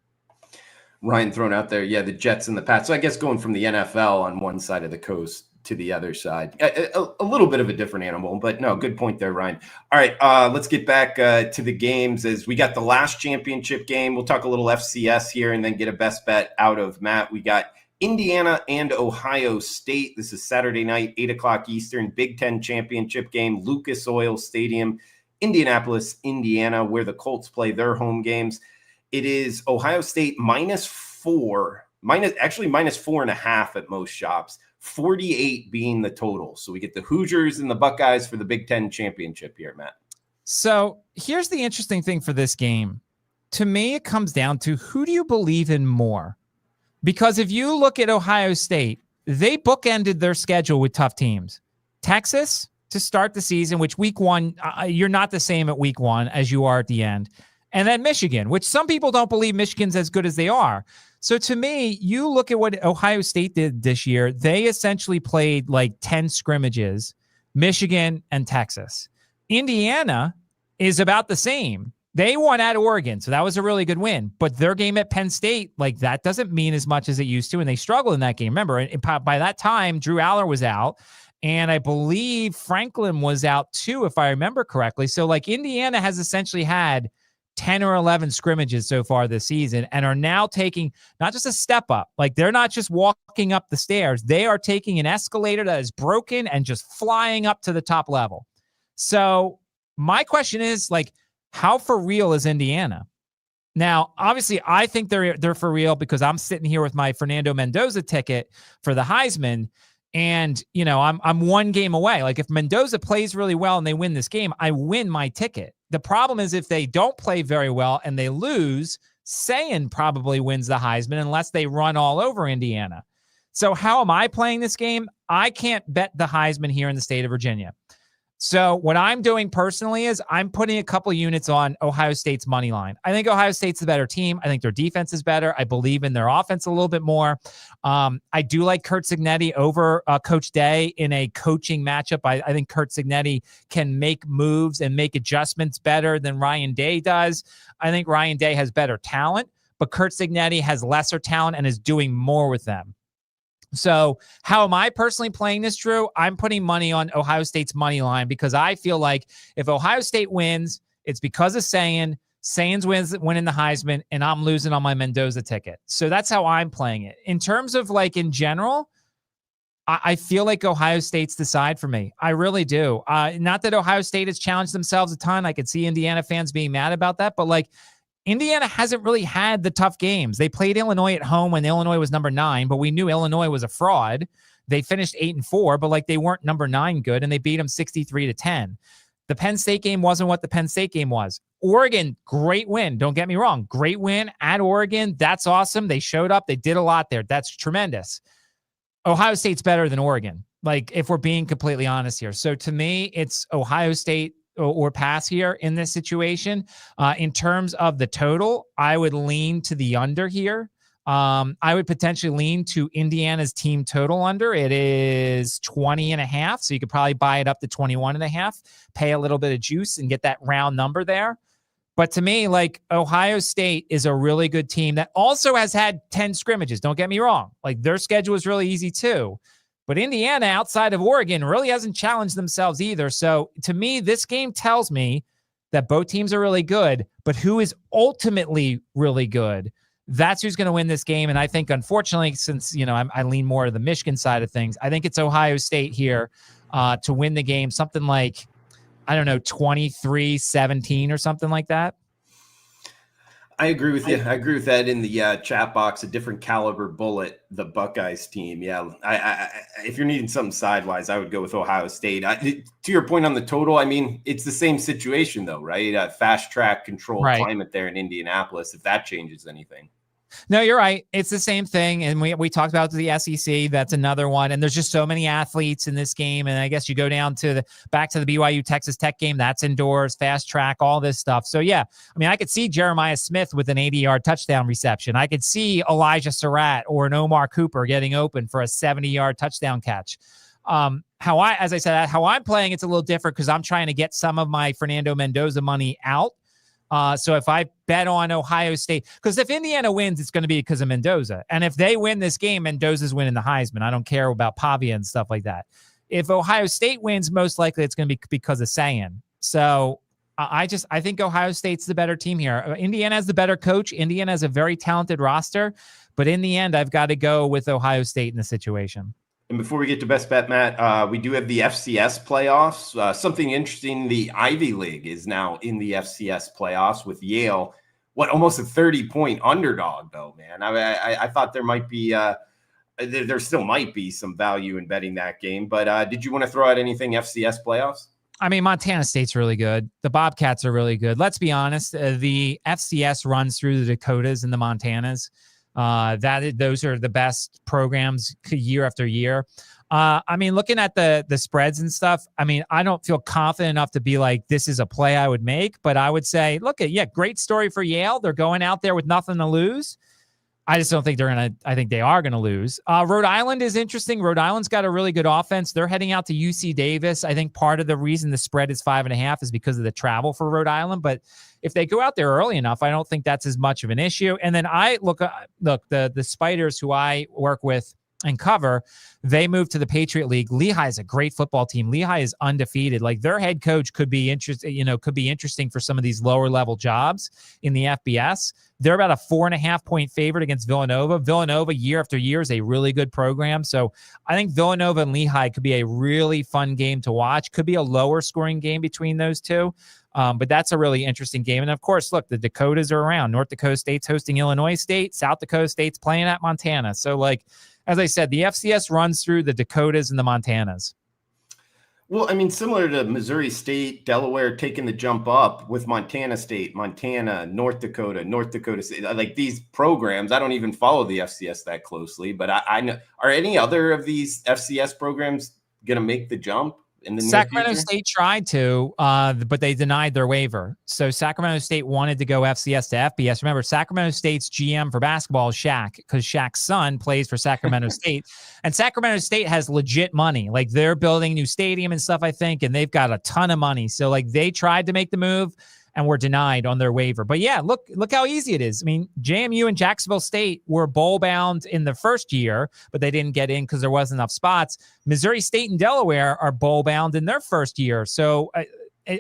Speaker 1: Ryan thrown out there, the Jets and the Pats. So I guess going from the NFL on one side of the coast to the other side, a little bit of a different animal, but no, good point there, Ryan. All right, let's get back to the games as we got the last championship game. We'll talk a little FCS here and then get a best bet out of Matt. We got Indiana and Ohio State. This is Saturday night, 8 o'clock Eastern, Big Ten championship game, Lucas Oil Stadium, Indianapolis, Indiana, where the Colts play their home games. It is Ohio State -4.5 at most shops, 48 being the total. So we get the Hoosiers and the Buckeyes for the Big Ten championship here, Matt.
Speaker 2: So here's the interesting thing for this game. To me, it comes down to who do you believe in more? Because if you look at Ohio State, they bookended their schedule with tough teams. Texas to start the season, which week one, you're not the same at week one as you are at the end. And then Michigan, which some people don't believe Michigan's as good as they are. So to me, you look at what Ohio State did this year. They essentially played like 10 scrimmages, Michigan and Texas. Indiana is about the same. They won at Oregon, so that was a really good win. But their game at Penn State, like that doesn't mean as much as it used to, and they struggled in that game. Remember, by that time, Drew Aller was out, and I believe Franklin was out too, if I remember correctly. So like Indiana has essentially had 10 or 11 scrimmages so far this season and are now taking not just a step up, like they're not just walking up the stairs. They are taking an escalator that is broken and just flying up to the top level. So my question is, like, how for real is Indiana? Now, obviously, I think they're for real because I'm sitting here with my Fernando Mendoza ticket for the Heisman. And, you know, I'm one game away. Like if Mendoza plays really well and they win this game, I win my ticket. The problem is if they don't play very well and they lose, Sayin probably wins the Heisman unless they run all over Indiana. So how am I playing this game? I can't bet the Heisman here in the state of Virginia. So what I'm doing personally is I'm putting a couple units on Ohio State's money line. I think Ohio State's the better team. I think their defense is better. I believe in their offense a little bit more. I do like Curt Cignetti over Coach Day in a coaching matchup. I think Curt Cignetti can make moves and make adjustments better than Ryan Day does. I think Ryan Day has better talent, but Curt Cignetti has lesser talent and is doing more with them. So how am I personally playing this, Drew? I'm putting money on Ohio State's money line because I feel like if Ohio State wins, it's because of Sayin. Sayin's winning the Heisman, and I'm losing on my Mendoza ticket. So that's how I'm playing it. In terms of like in general, I feel like Ohio State's the side for me. I really do. Not that Ohio State has challenged themselves a ton. I could see Indiana fans being mad about that, but like Indiana hasn't really had the tough games. They played Illinois at home when Illinois was number 9, but we knew Illinois was a fraud. They finished 8-4, but like they weren't number 9 good, and they beat them 63-10. The Penn State game wasn't what the Penn State game was. Oregon, great win. Don't get me wrong. Great win at Oregon. That's awesome. They showed up. They did a lot there. That's tremendous. Ohio State's better than Oregon, like if we're being completely honest here. So to me, it's Ohio State or pass here in this situation. In terms of the total, I would lean to the under here. I would potentially lean to Indiana's team total under. It is 20.5. So you could probably buy it up to 21.5, pay a little bit of juice and get that round number there. But to me, like Ohio State is a really good team that also has had 10 scrimmages. Don't get me wrong. Like their schedule is really easy too. But Indiana, outside of Oregon, really hasn't challenged themselves either. So to me, this game tells me that both teams are really good, but who is ultimately really good? That's who's going to win this game. And I think, unfortunately, since, you know, I lean more to the Michigan side of things, I think it's Ohio State here to win the game. Something like, I don't know, 23-17 or something like that.
Speaker 1: I agree with you. I agree with that in the chat box. A different caliber bullet, the Buckeyes team. Yeah, I if you're needing something sidewise, I would go with Ohio State. To your point on the total, I mean, it's the same situation though, right? Fast track controlled climate there in Indianapolis. If that changes anything.
Speaker 2: No, you're right. It's the same thing. And we talked about the SEC. That's another one. And there's just so many athletes in this game. And I guess you go down to back to the BYU Texas Tech game. That's indoors, fast track, all this stuff. So yeah, I mean, I could see Jeremiah Smith with an 80-yard touchdown reception. I could see Elijah Surratt or an Omar Cooper getting open for a 70-yard touchdown catch. As I said, how I'm playing, it's a little different because I'm trying to get some of my Fernando Mendoza money out. So if I bet on Ohio State, because if Indiana wins, it's going to be because of Mendoza. And if they win this game, Mendoza's winning the Heisman. I don't care about Pavia and stuff like that. If Ohio State wins, most likely it's going to be because of Sayin. So I think Ohio State's the better team here. Indiana has the better coach. Indiana has a very talented roster. But in the end, I've got to go with Ohio State in the situation.
Speaker 1: And before we get to best bet, Matt, we do have the FCS playoffs. Something interesting, the Ivy League is now in the FCS playoffs with Yale. Almost a 30-point underdog, though, man. I thought there might be there still might be some value in betting that game. But did you want to throw out anything FCS playoffs?
Speaker 2: I mean, Montana State's really good. The Bobcats are really good. Let's be honest. The FCS runs through the Dakotas and the Montanas. Those are the best programs year after year. I mean, looking at the spreads and stuff, I mean, I don't feel confident enough to be like, this is a play I would make, but I would say, great story for Yale. They're going out there with nothing to lose. I just don't think I think they are going to lose. Rhode Island is interesting. Rhode Island's got a really good offense. They're heading out to UC Davis. I think part of the reason the spread is 5.5 is because of the travel for Rhode Island. But if they go out there early enough, I don't think that's as much of an issue. And then the Spiders, who I work with and cover, they moved to the Patriot League. Lehigh is a great football team. Lehigh is undefeated. Like, their head coach could be interesting for some of these lower level jobs in the FBS. They're about a 4.5-point favorite against Villanova. Villanova, year after year, is a really good program. So I think Villanova and Lehigh could be a really fun game to watch. Could be a lower scoring game between those two. But that's a really interesting game. And of course, look, the Dakotas are around. North Dakota State's hosting Illinois State. South Dakota State's playing at Montana. So, like, as I said, the FCS runs through the Dakotas and the Montanas.
Speaker 1: Well, I mean, similar to Missouri State, Delaware taking the jump up with Montana State, Montana, North Dakota State. Like, these programs, I don't even follow the FCS that closely, but I know. Are any other of these FCS programs going to make the jump in the
Speaker 2: Sacramento State tried to, but they denied their waiver. So Sacramento State wanted to go FCS to FBS. Remember, Sacramento State's GM for basketball is Shaq, because Shaq's son plays for Sacramento State. And Sacramento State has legit money. Like, they're building a new stadium and stuff, I think, and they've got a ton of money. So, like, they tried to make the move and were denied on their waiver. But yeah, look how easy it is. I mean, JMU and Jacksonville State were bowl bound in the first year, but they didn't get in because there wasn't enough spots. Missouri State and Delaware are bowl bound in their first year. So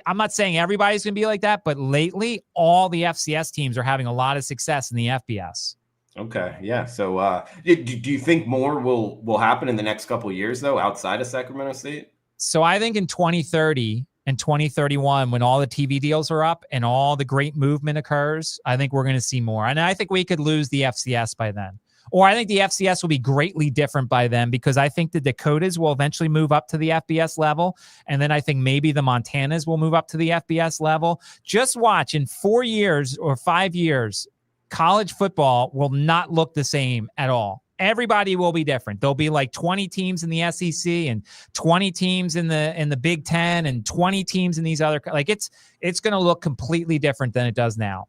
Speaker 2: I'm not saying everybody's going to be like that, but lately all the FCS teams are having a lot of success in the FBS.
Speaker 1: Okay. Yeah. So do you think more will happen in the next couple of years, though, outside of Sacramento State?
Speaker 2: So I think in 2030 and 2031, when all the TV deals are up and all the great movement occurs, I think we're going to see more. And I think we could lose the FCS by then. Or I think the FCS will be greatly different by then, because I think the Dakotas will eventually move up to the FBS level. And then I think maybe the Montanas will move up to the FBS level. Just watch, in 4 years or 5 years, college football will not look the same at all. Everybody will be different. There'll be like 20 teams in the SEC and 20 teams in the Big Ten and 20 teams in these other, like, it's going to look completely different than it does now.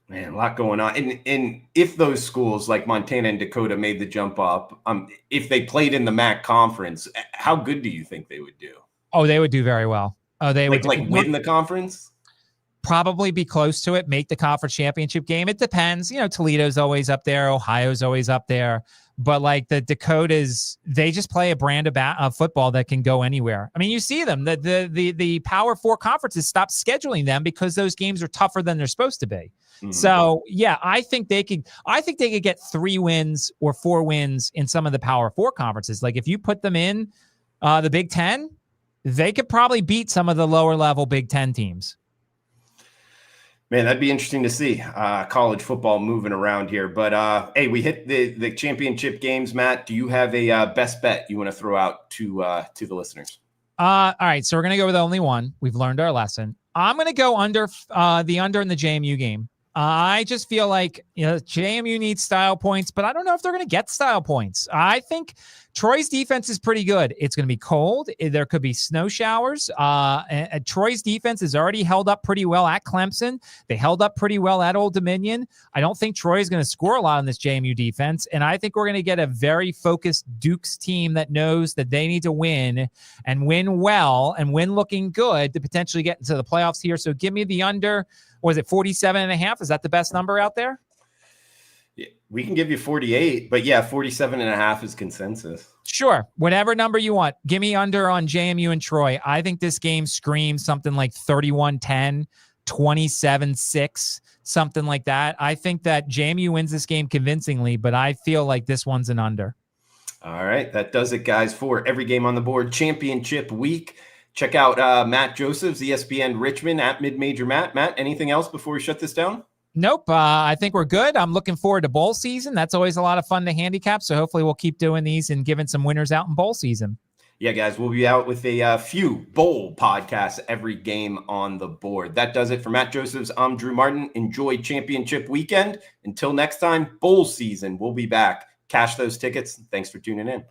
Speaker 1: Man, a lot going on. And if those schools like Montana and Dakota made the jump up, if they played in the MAC conference, how good do you think they would do?
Speaker 2: Oh, they would do very well. Oh, they would
Speaker 1: win the conference?
Speaker 2: Probably be close to it, make the conference championship game. It depends. Toledo's always up there. Ohio's always up there. But like the Dakotas, they just play a brand of football that can go anywhere. I mean, you see them. The Power 4 conferences stopped scheduling them because those games are tougher than they're supposed to be. Mm-hmm. So yeah, I think they could get 3 wins or 4 wins in some of the Power 4 conferences. Like, if you put them in the Big Ten, they could probably beat some of the lower level Big Ten teams.
Speaker 1: Man, that'd be interesting to see college football moving around here. But hey, we hit the championship games. Matt, do you have a best bet you want to throw out to the listeners?
Speaker 2: All right, so we're gonna go with only one. We've learned our lesson. I'm gonna go under the under in the JMU game. I just feel like JMU needs style points, but I don't know if they're going to get style points. I think Troy's defense is pretty good. It's going to be cold. There could be snow showers. And Troy's defense has already held up pretty well at Clemson. They held up pretty well at Old Dominion. I don't think Troy is going to score a lot on this JMU defense, and I think we're going to get a very focused Dukes team that knows that they need to win and win well and win looking good to potentially get into the playoffs here. So give me the under. Was it 47.5? Is that the best number out there?
Speaker 1: Yeah, we can give you 48, but yeah, 47.5 is consensus.
Speaker 2: Sure. Whatever number you want. Give me under on JMU and Troy. I think this game screams something like 31-10. 27-6, something like that. I think that JMU wins this game convincingly, but I feel like this one's an under.
Speaker 1: All right, that does it, guys, for Every Game on the Board Championship Week. Check out Matt Joseph's ESPN Richmond at Mid-Major Matt. Matt, anything else before we shut this down?
Speaker 2: Nope. I think we're good. I'm looking forward to bowl season. That's always a lot of fun to handicap. So hopefully we'll keep doing these and giving some winners out in bowl season.
Speaker 1: Yeah, guys, we'll be out with a few bowl podcasts every game on the board. That does it for Matt Josephs. I'm Drew Martin. Enjoy championship weekend. Until next time, bowl season. We'll be back. Cash those tickets. Thanks for tuning in.